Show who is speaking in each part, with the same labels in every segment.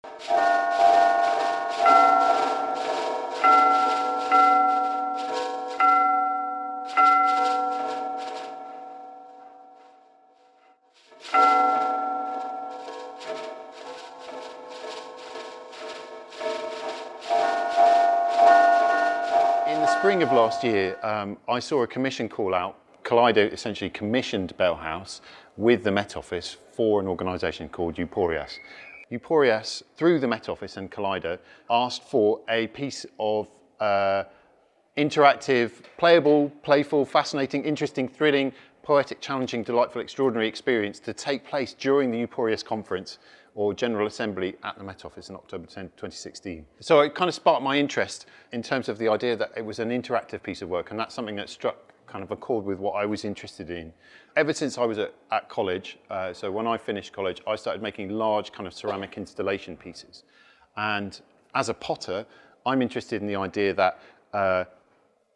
Speaker 1: In the spring of last year, I saw a commission call out. Kaleider essentially commissioned Bellhouse with the Met Office for an organisation called Euporias. Euporias, through the Met Office and Kaleider, asked for a piece of interactive, playable, playful, fascinating, interesting, thrilling, poetic, challenging, delightful, extraordinary experience to take place during the Euporias conference or General Assembly at the Met Office in October 10, 2016. So it kind of sparked my interest in terms of the idea that it was an interactive piece of work, and that's something that struck kind of a chord with what I was interested in. Ever since I was at college, so when I finished college, I started making large kind of ceramic installation pieces. And as a potter, I'm interested in the idea that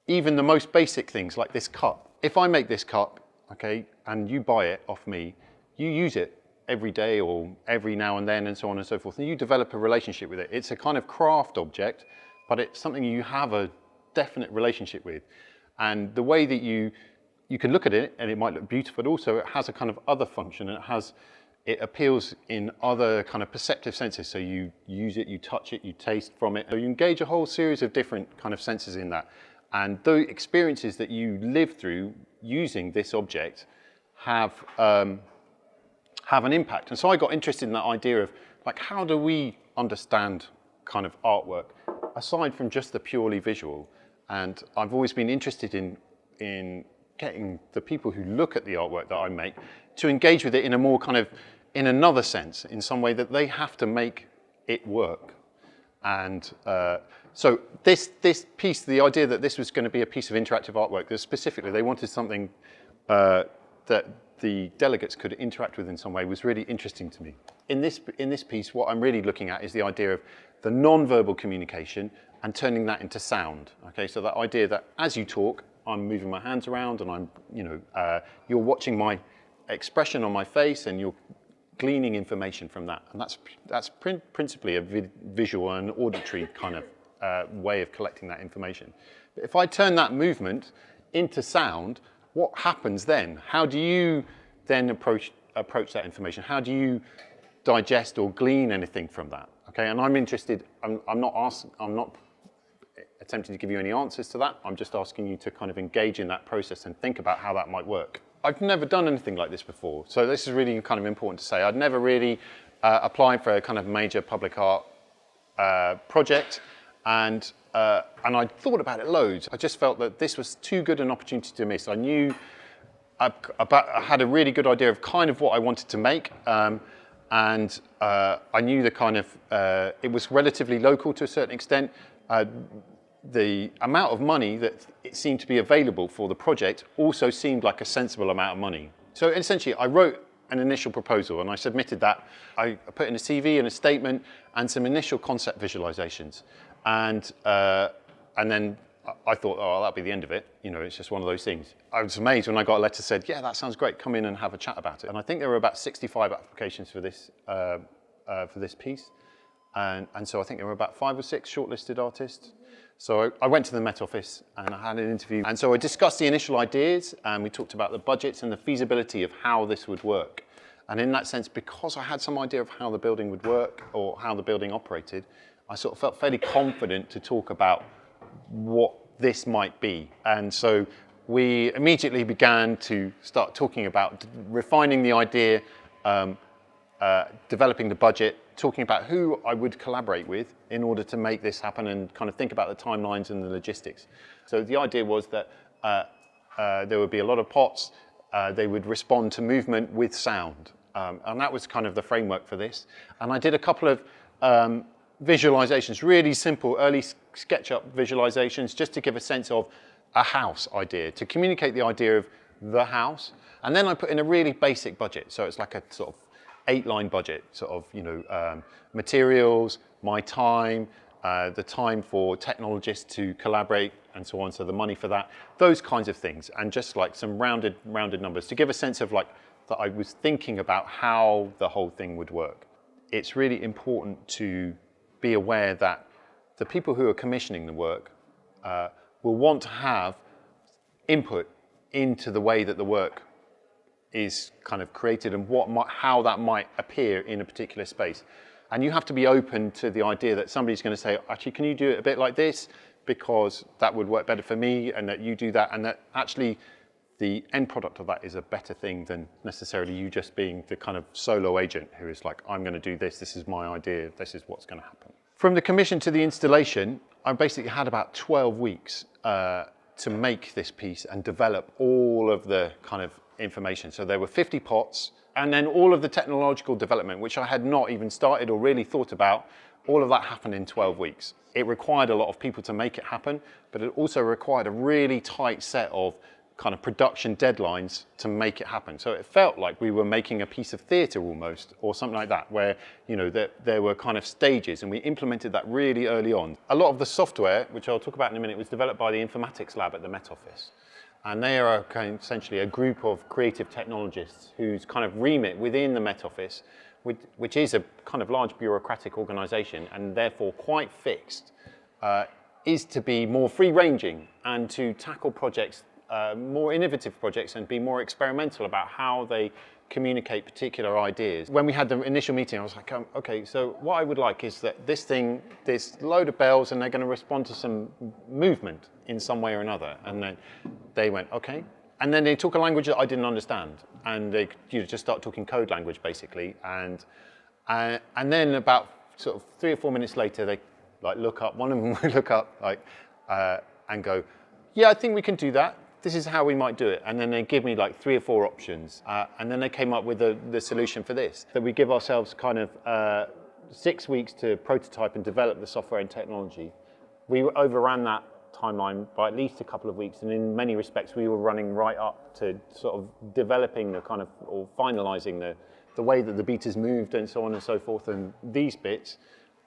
Speaker 1: even the most basic things like this cup, if I make this cup, okay, and you buy it off me, you use it every day or every now and then and so on and so forth, and you develop a relationship with it. It's a kind of craft object, but it's something you have a definite relationship with. And the way that you can look at it and it might look beautiful, but also it has a kind of other function, and it appeals in other kind of perceptive senses. So you use it, you touch it, you taste from it. So you engage a whole series of different kind of senses in that. And the experiences that you live through using this object have an impact. And so I got interested in that idea of like, how do we understand kind of artwork aside from just the purely visual? And I've always been interested in getting the people who look at the artwork that I make to engage with it in a more kind of, in another sense, in some way that they have to make it work. And so this piece, the idea that this was going to be a piece of interactive artwork, that specifically they wanted something that the delegates could interact with in some way, was really interesting to me. In this piece, what I'm really looking at is the idea of the non-verbal communication and turning that into sound. Okay, so that idea that as you talk, I'm moving my hands around, and I'm, you're watching my expression on my face, and you're gleaning information from that, and that's principally a visual and auditory kind of way of collecting that information. But if I turn that movement into sound, what happens then? How do you then approach that information? How do you digest or glean anything from that? Okay, and I'm interested. I'm not attempting to give you any answers to that. I'm just asking you to kind of engage in that process and think about how that might work. I've never done anything like this before, so this is really kind of important to say. I'd never really applied for a kind of major public art project, and I thought about it loads. I just felt that this was too good an opportunity to miss. I knew I had a really good idea of kind of what I wanted to make, and I knew the kind of, it was relatively local to a certain extent. The amount of money that it seemed to be available for the project also seemed like a sensible amount of money. So essentially, I wrote an initial proposal and I submitted that. I put in a CV and a statement and some initial concept visualizations. And then I thought, oh, that'll be the end of it. You know, it's just one of those things. I was amazed when I got a letter that said, yeah, that sounds great. Come in and have a chat about it. And I think there were about 65 applications for this piece. And so I think there were about 5 or 6 shortlisted artists. So I went to the Met Office and I had an interview. And so I discussed the initial ideas, and we talked about the budgets and the feasibility of how this would work. And in that sense, because I had some idea of how the building would work or how the building operated, I sort of felt fairly confident to talk about what this might be. And so we immediately began to start talking about refining the idea, developing the budget, talking about who I would collaborate with in order to make this happen, and kind of think about the timelines and the logistics. So the idea was that there would be a lot of pots, they would respond to movement with sound. And that was kind of the framework for this. And I did a couple of visualizations, really simple early SketchUp visualizations, just to give a sense of a house idea, to communicate the idea of the house. And then I put in a really basic budget. So it's like a sort of 8-line budget, sort of, materials, my time, the time for technologists to collaborate and so on, so the money for that, those kinds of things, and just like some rounded numbers to give a sense of like that I was thinking about how the whole thing would work. it's really important to be aware that the people who are commissioning the work will want to have input into the way that the work is kind of created and how that might appear in a particular space. And you have to be open to the idea that somebody's going to say, actually, can you do it a bit like this? Because that would work better for me, and that you do that, and that actually the end product of that is a better thing than necessarily you just being the kind of solo agent who is like, I'm going to do this, this is my idea, this is what's going to happen. From the commission to the installation, I basically had about 12 weeks to make this piece and develop all of the kind of information. So there were 50 pots, and then all of the technological development, which I had not even started or really thought about, all of that happened in 12 weeks. It required a lot of people to make it happen, but it also required a really tight set of kind of production deadlines to make it happen. So it felt like we were making a piece of theatre almost, or something like that, where, you know, there were kind of stages, and we implemented that really early on. A lot of the software, which I'll talk about in a minute, was developed by the informatics lab at the Met Office. And they are essentially a group of creative technologists whose kind of remit within the Met Office, which is a kind of large bureaucratic organisation and therefore quite fixed, is to be more free-ranging and to tackle projects, more innovative projects, and be more experimental about how they communicate particular ideas. When we had the initial meeting, I was like, okay, so what I would like is that this thing, there's a load of bells and they're going to respond to some movement in some way or another. And then they went, okay. And then they took a language that I didn't understand, and they just start talking code language basically. And then about sort of 3 or 4 minutes later, they like look up, one of them would look up like, and go, yeah, I think we can do that. This is how we might do it. And then they give me like 3 or 4 options. And then they came up with the solution for this, that we give ourselves kind of 6 weeks to prototype and develop the software and technology. We overran that timeline by at least a couple of weeks. And in many respects, we were running right up to sort of developing the kind of, or finalizing the way that the beaters moved and so on and so forth. And these bits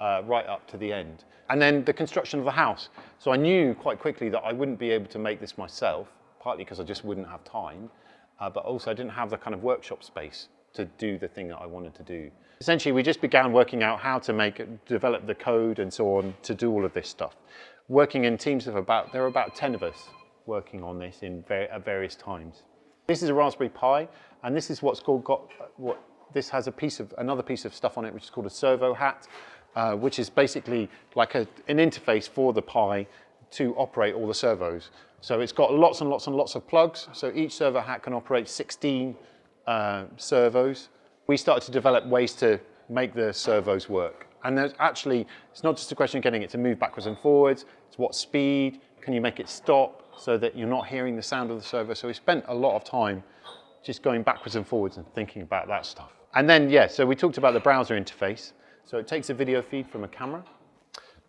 Speaker 1: right up to the end. And then the construction of the house. So I knew quite quickly that I wouldn't be able to make this myself, partly because I just wouldn't have time, but also I didn't have the kind of workshop space to do the thing that I wanted to do. Essentially, we just began working out how to develop the code and so on to do all of this stuff. Working in teams of there were about 10 of us working on this at various times. This is a Raspberry Pi, and this is this has another piece of stuff on it, which is called a servo hat, which is basically like an interface for the Pi to operate all the servos. So it's got lots and lots and lots of plugs. So each servo hat can operate 16 servos. We started to develop ways to make the servos work. And there's actually, it's not just a question of getting it to move backwards and forwards. It's what speed, can you make it stop so that you're not hearing the sound of the servo. So we spent a lot of time just going backwards and forwards and thinking about that stuff. And then, yeah, so we talked about the browser interface. So it takes a video feed from a camera,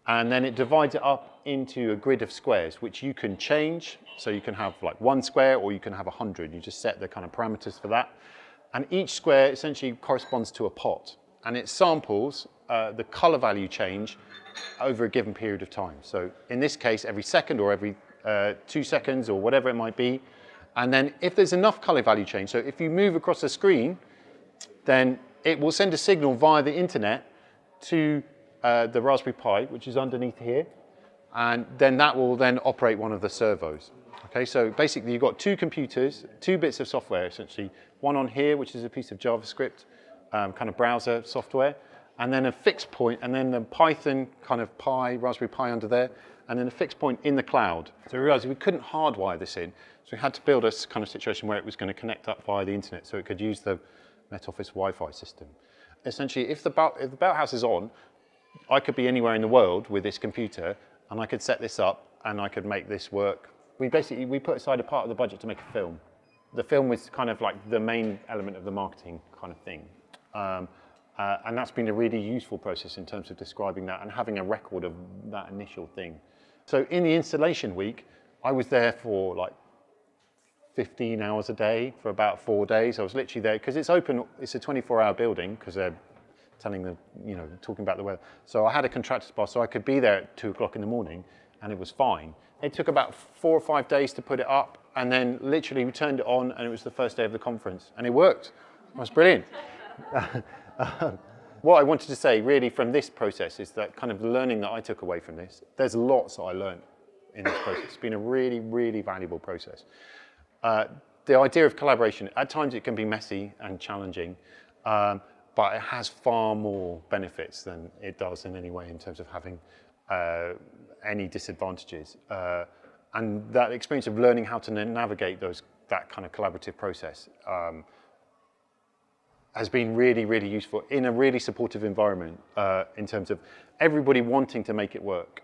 Speaker 1: and then it divides it up into a grid of squares, which you can change. So you can have like 1 square, or you can have 100. You just set the kind of parameters for that. And each square essentially corresponds to a pot, and it samples the color value change over a given period of time. So in this case, every second or every 2 seconds or whatever it might be. And then if there's enough color value change, so if you move across the screen, then it will send a signal via the internet to the Raspberry Pi, which is underneath here, and then that will then operate one of the servos. Okay, so basically you've got 2 computers, 2 bits of software essentially, one on here, which is a piece of JavaScript, kind of browser software, and then a fixed point, and then the Python kind of Raspberry Pi under there, and then a fixed point in the cloud. So we realized we couldn't hardwire this in, so we had to build a kind of situation where it was going to connect up via the internet so it could use the Met Office Wi-Fi system. Essentially, if the Bellhouse is on, I could be anywhere in the world with this computer, and I could set this up, and I could make this work. We put aside a part of the budget to make a film. The film was kind of like the main element of the marketing kind of thing. And that's been a really useful process in terms of describing that and having a record of that initial thing. So in the installation week, I was there for like 15 hours a day for about 4 days. I was literally there because it's open, it's a 24-hour building because they're talking about the weather. So I had a contractor's pass, so I could be there at 2 o'clock in the morning, and it was fine. It took about 4 or 5 days to put it up, and then literally we turned it on, and it was the first day of the conference, and it worked. It was brilliant. what I wanted to say really from this process is that kind of learning that I took away from this, there's lots that I learned in this process. It's been a really, really valuable process. The idea of collaboration, at times it can be messy and challenging, but it has far more benefits than it does in any way in terms of having any disadvantages. And that experience of learning how to navigate that kind of collaborative process has been really, really useful in a really supportive environment in terms of everybody wanting to make it work,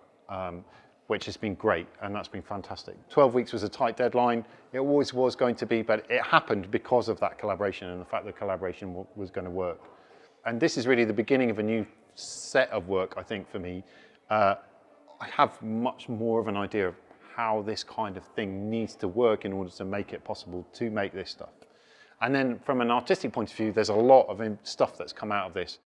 Speaker 1: which has been great, and that's been fantastic. 12 weeks was a tight deadline. It always was going to be, but it happened because of that collaboration and the fact that collaboration was going to work. And this is really the beginning of a new set of work, I think, for me. I have much more of an idea of how this kind of thing needs to work in order to make it possible to make this stuff. And then from an artistic point of view, there's a lot of stuff that's come out of this.